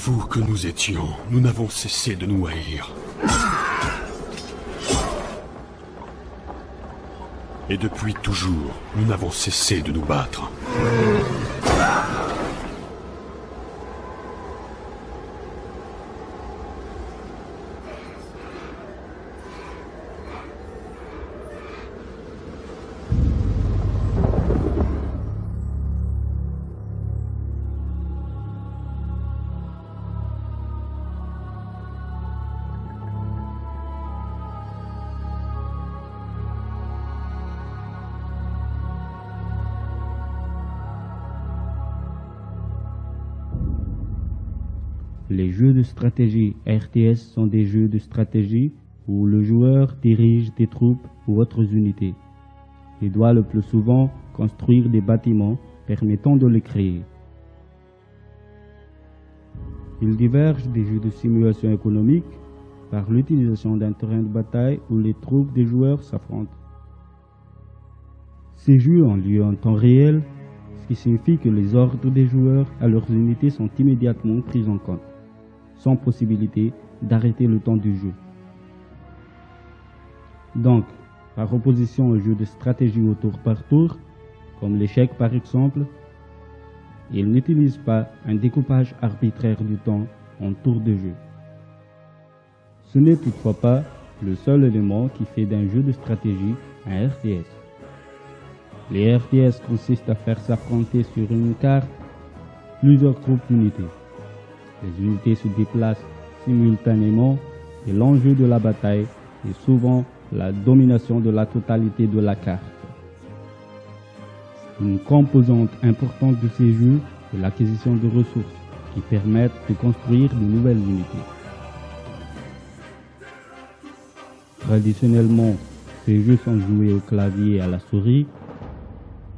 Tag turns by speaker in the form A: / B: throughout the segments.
A: Fous que nous étions, nous n'avons cessé de nous haïr. Et depuis toujours, nous n'avons cessé de nous battre.
B: Les jeux de stratégie RTS sont des jeux de stratégie où le joueur dirige des troupes ou autres unités. Il doit le plus souvent construire des bâtiments permettant de les créer. Ils divergent des jeux de simulation économique par l'utilisation d'un terrain de bataille où les troupes des joueurs s'affrontent. Ces jeux ont lieu en temps réel, ce qui signifie que les ordres des joueurs à leurs unités sont immédiatement pris en compte, sans possibilité d'arrêter le temps du jeu. Donc, par opposition aux jeux de stratégie au tour par tour, comme l'échec par exemple, ils n'utilisent pas un découpage arbitraire du temps en tour de jeu. Ce n'est toutefois pas le seul élément qui fait d'un jeu de stratégie un RTS. Les RTS consistent à faire s'affronter sur une carte plusieurs groupes d'unités. Les unités se déplacent simultanément et l'enjeu de la bataille est souvent la domination de la totalité de la carte. Une composante importante de ces jeux est l'acquisition de ressources qui permettent de construire de nouvelles unités. Traditionnellement, ces jeux sont joués au clavier et à la souris.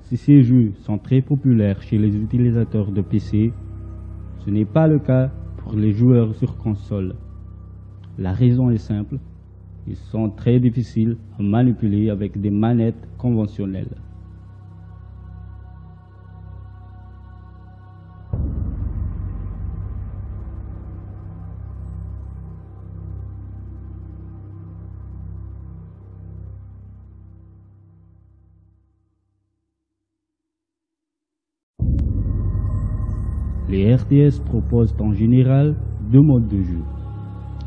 B: Si ces jeux sont très populaires chez les utilisateurs de PC, ce n'est pas le cas pour les joueurs sur console. La raison est simple, ils sont très difficiles à manipuler avec des manettes conventionnelles. Les RTS proposent en général deux modes de jeu,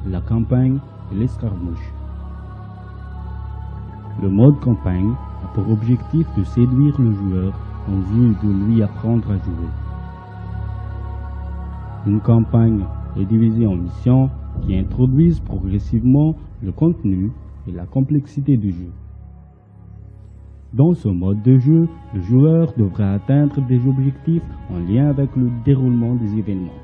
B: la campagne et l'escarmouche. Le mode campagne a pour objectif de séduire le joueur en vue de lui apprendre à jouer. Une campagne est divisée en missions qui introduisent progressivement le contenu et la complexité du jeu. Dans ce mode de jeu, le joueur devra atteindre des objectifs en lien avec le déroulement des événements,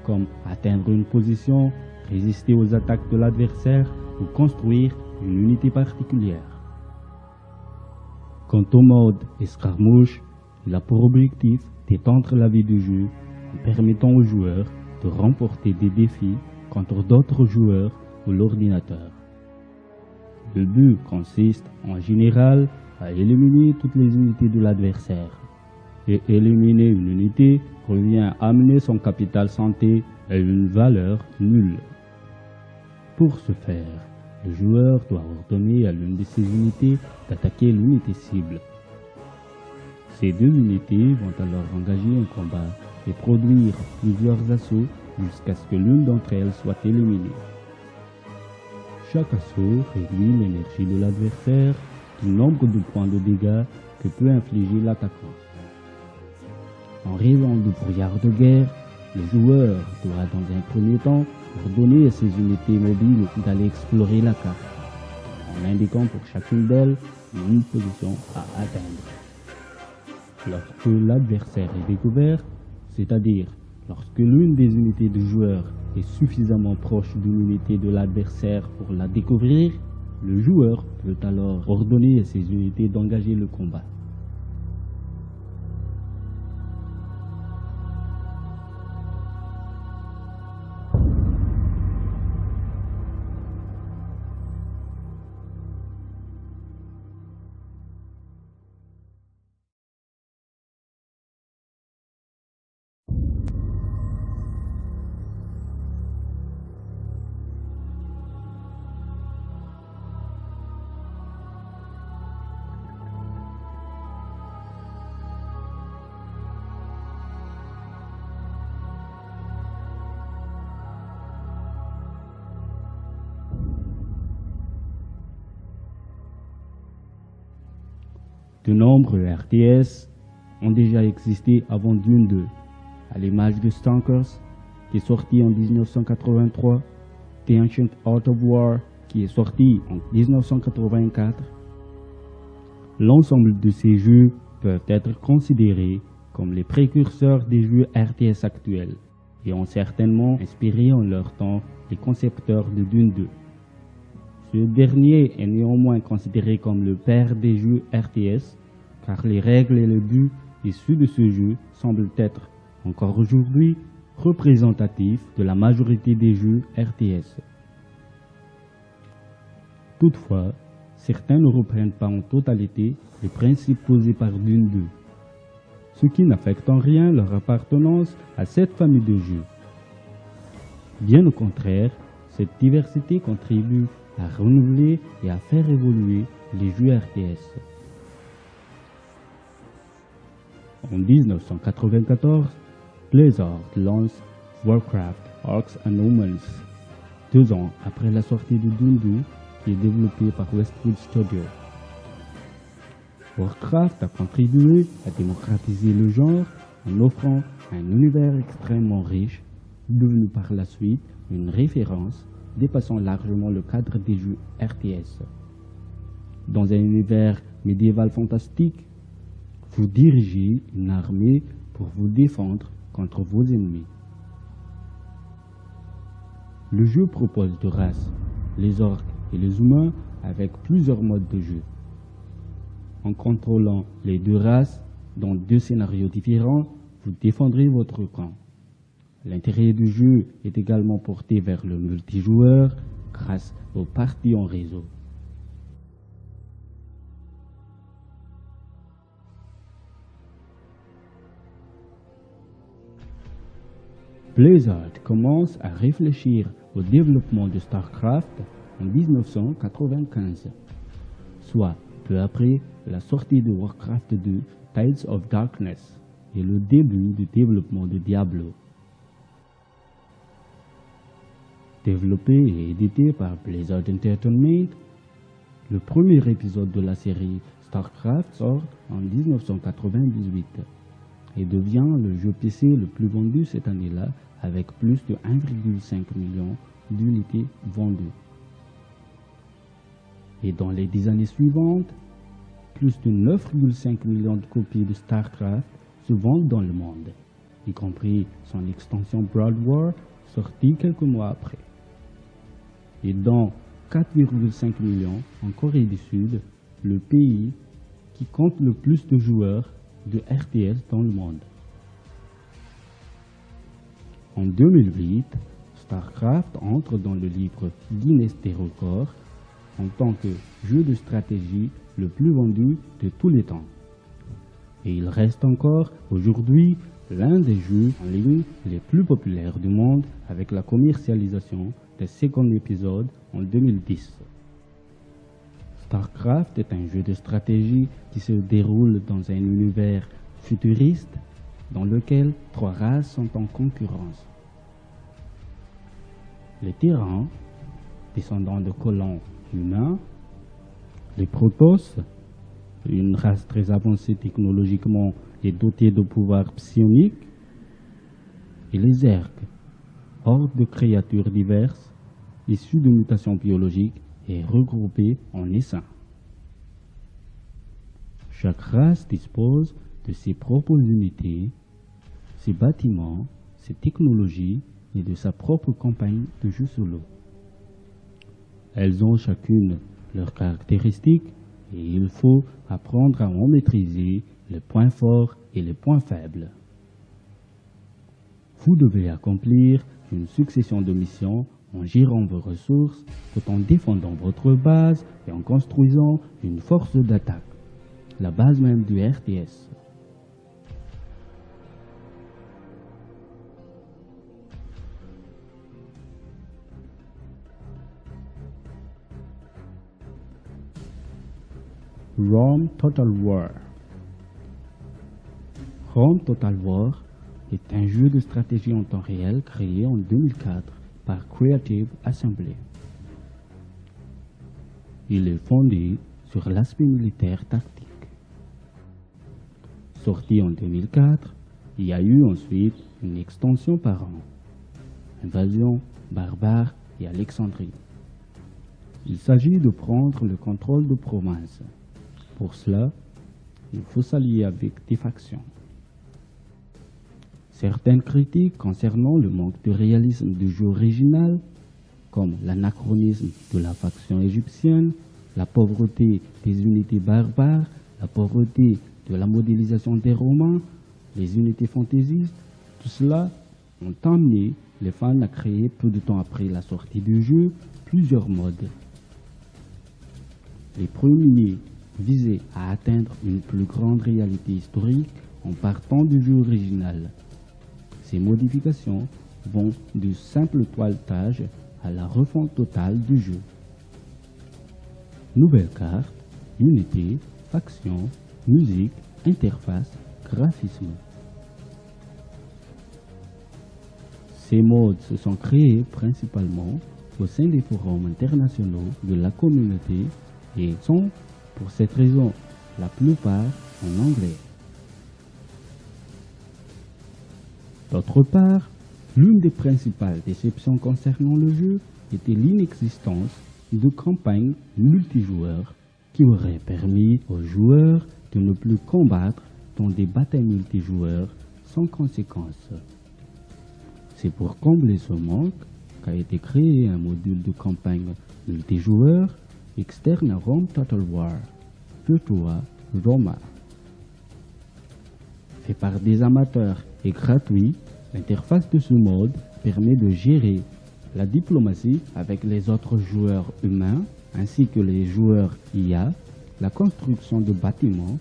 B: comme atteindre une position, résister aux attaques de l'adversaire ou construire une unité particulière. Quant au mode escarmouche, il a pour objectif d'étendre la vie du jeu en permettant aux joueurs de remporter des défis contre d'autres joueurs ou l'ordinateur. Le but consiste en général à éliminer toutes les unités de l'adversaire. Et éliminer une unité revient à amener son capital santé à une valeur nulle. Pour ce faire, le joueur doit ordonner à l'une de ses unités d'attaquer l'unité cible. Ces deux unités vont alors engager un combat et produire plusieurs assauts jusqu'à ce que l'une d'entre elles soit éliminée. Chaque assaut réduit l'énergie de l'adversaire du nombre de points de dégâts que peut infliger l'attaquant. En raison du brouillard de guerre, le joueur doit dans un premier temps ordonner à ses unités mobiles d'aller explorer la carte, en indiquant pour chacune d'elles une position à atteindre. Lorsque l'adversaire est découvert, c'est-à-dire lorsque l'une des unités du joueur est suffisamment proche d'une unité de l'adversaire pour la découvrir, le joueur peut alors ordonner à ses unités d'engager le combat. De nombreux RTS ont déjà existé avant Dune 2, à l'image de Stankers, qui est sorti en 1983, The Ancient Art of War, qui est sorti en 1984. L'ensemble de ces jeux peuvent être considérés comme les précurseurs des jeux RTS actuels et ont certainement inspiré en leur temps les concepteurs de Dune 2. Ce dernier est néanmoins considéré comme le père des jeux RTS, car les règles et le but issus de ce jeu semblent être, encore aujourd'hui, représentatifs de la majorité des jeux RTS. Toutefois, certains ne reprennent pas en totalité les principes posés par Dune 2, ce qui n'affecte en rien leur appartenance à cette famille de jeux. Bien au contraire, cette diversité contribue à renouveler et à faire évoluer les jeux RTS. En 1994, Blizzard lance Warcraft Orcs and Humans, 2 ans après la sortie de Dune 2, qui est développé par Westwood Studios. Warcraft a contribué à démocratiser le genre en offrant un univers extrêmement riche, devenu par la suite une référence dépassant largement le cadre des jeux RTS. Dans un univers médiéval fantastique, vous dirigez une armée pour vous défendre contre vos ennemis. Le jeu propose 2 races, les orques et les humains, avec plusieurs modes de jeu. En contrôlant les 2 races dans 2 scénarios différents, vous défendrez votre camp. L'intérêt du jeu est également porté vers le multijoueur grâce aux parties en réseau. Blizzard commence à réfléchir au développement de StarCraft en 1995, soit peu après la sortie de Warcraft 2 Tides of Darkness et le début du développement de Diablo. Développé et édité par Blizzard Entertainment, le premier épisode de la série StarCraft sort en 1998 et devient le jeu PC le plus vendu cette année-là avec plus de 1,5 million d'unités vendues. Et dans les 10 années suivantes, plus de 9,5 millions de copies de StarCraft se vendent dans le monde, y compris son extension Broad War sortie quelques mois après. Et dans 4,5 millions en Corée du Sud, le pays qui compte le plus de joueurs de RTS dans le monde. En 2008, StarCraft entre dans le livre Guinness des records en tant que jeu de stratégie le plus vendu de tous les temps. Et il reste encore aujourd'hui l'un des jeux en ligne les plus populaires du monde avec la commercialisation des second épisodes en 2010. StarCraft est un jeu de stratégie qui se déroule dans un univers futuriste dans lequel 3 races sont en concurrence. Les Tyrans, descendants de colons humains, les Protoss, une race très avancée technologiquement et dotée de pouvoirs psioniques, et les Zergs, horde de créatures diverses, issues de mutations biologiques et regroupées en essaims. Chaque race dispose de ses propres unités, ses bâtiments, ses technologies et de sa propre campagne de jeu solo. Elles ont chacune leurs caractéristiques et il faut apprendre à en maîtriser les points forts et les points faibles. Vous devez accomplir une succession de missions en gérant vos ressources tout en défendant votre base et en construisant une force d'attaque, la base même du RTS. Rome Total War. Rome Total War est un jeu de stratégie en temps réel créé en 2004 par Creative Assembly. Il est fondé sur l'aspect militaire tactique. Sorti en 2004, il y a eu ensuite une extension par an. Invasion, Barbare et Alexandrie. Il s'agit de prendre le contrôle de province. Pour cela, il faut s'allier avec des factions. Certaines critiques concernant le manque de réalisme du jeu original, comme l'anachronisme de la faction égyptienne, la pauvreté des unités barbares, la pauvreté de la modélisation des Romains, les unités fantaisistes, tout cela ont amené les fans à créer peu de temps après la sortie du jeu plusieurs modes. Les premiers visaient à atteindre une plus grande réalité historique en partant du jeu original. Ces modifications vont du simple toilettage à la refonte totale du jeu. Nouvelles cartes, unités, factions, musique, interface, graphisme. Ces modes se sont créés principalement au sein des forums internationaux de la communauté et sont, pour cette raison, la plupart en anglais. D'autre part, l'une des principales déceptions concernant le jeu était l'inexistence de campagnes multijoueurs qui auraient permis aux joueurs de ne plus combattre dans des batailles multijoueurs sans conséquences. C'est pour combler ce manque qu'a été créé un module de campagne multijoueur externe à Rome Total War, Virtua Roma. Fait par des amateurs et gratuit, l'interface de ce mode permet de gérer la diplomatie avec les autres joueurs humains ainsi que les joueurs IA, la construction de bâtiments,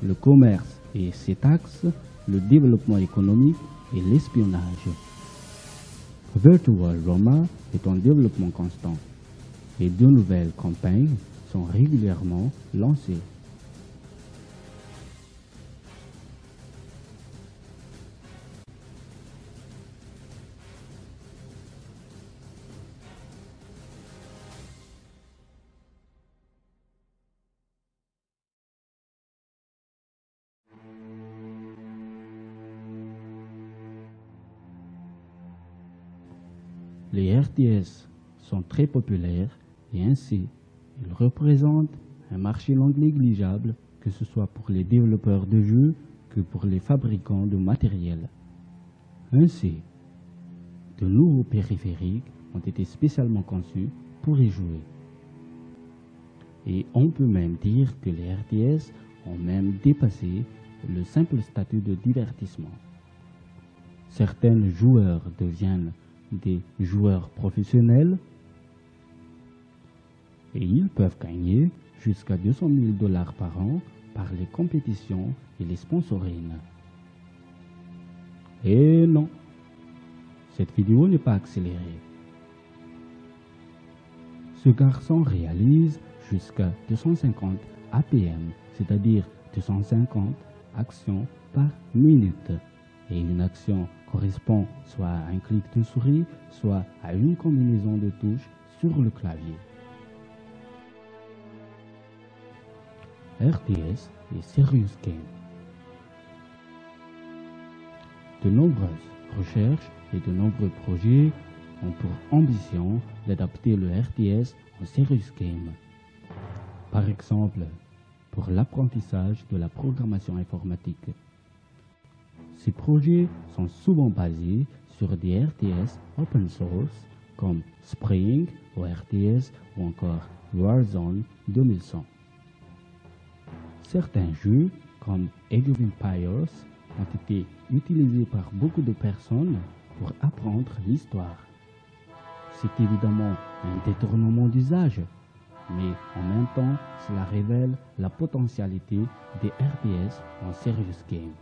B: le commerce et ses taxes, le développement économique et l'espionnage. Virtua Roma est en développement constant et de nouvelles campagnes sont régulièrement lancées. Les RTS sont très populaires et ainsi, ils représentent un marché non négligeable, que ce soit pour les développeurs de jeux que pour les fabricants de matériel. Ainsi, de nouveaux périphériques ont été spécialement conçus pour y jouer. Et on peut même dire que les RTS ont même dépassé le simple statut de divertissement. Certains joueurs deviennent des joueurs professionnels et ils peuvent gagner jusqu'à 200 000 $ par an par les compétitions et les sponsorings. Et non, cette vidéo n'est pas accélérée. Ce garçon réalise jusqu'à 250 APM, c'est-à-dire 250 actions par minute. Et une action correspond soit à un clic de souris, soit à une combinaison de touches sur le clavier. RTS et Serious Game. De nombreuses recherches et de nombreux projets ont pour ambition d'adapter le RTS en Serious Game. Par exemple, pour l'apprentissage de la programmation informatique. Ces projets sont souvent basés sur des RTS open source comme Spring ou RTS ou encore Warzone 2100. Certains jeux comme Age of Empires ont été utilisés par beaucoup de personnes pour apprendre l'histoire. C'est évidemment un détournement d'usage, mais en même temps, cela révèle la potentialité des RTS en Serious Game.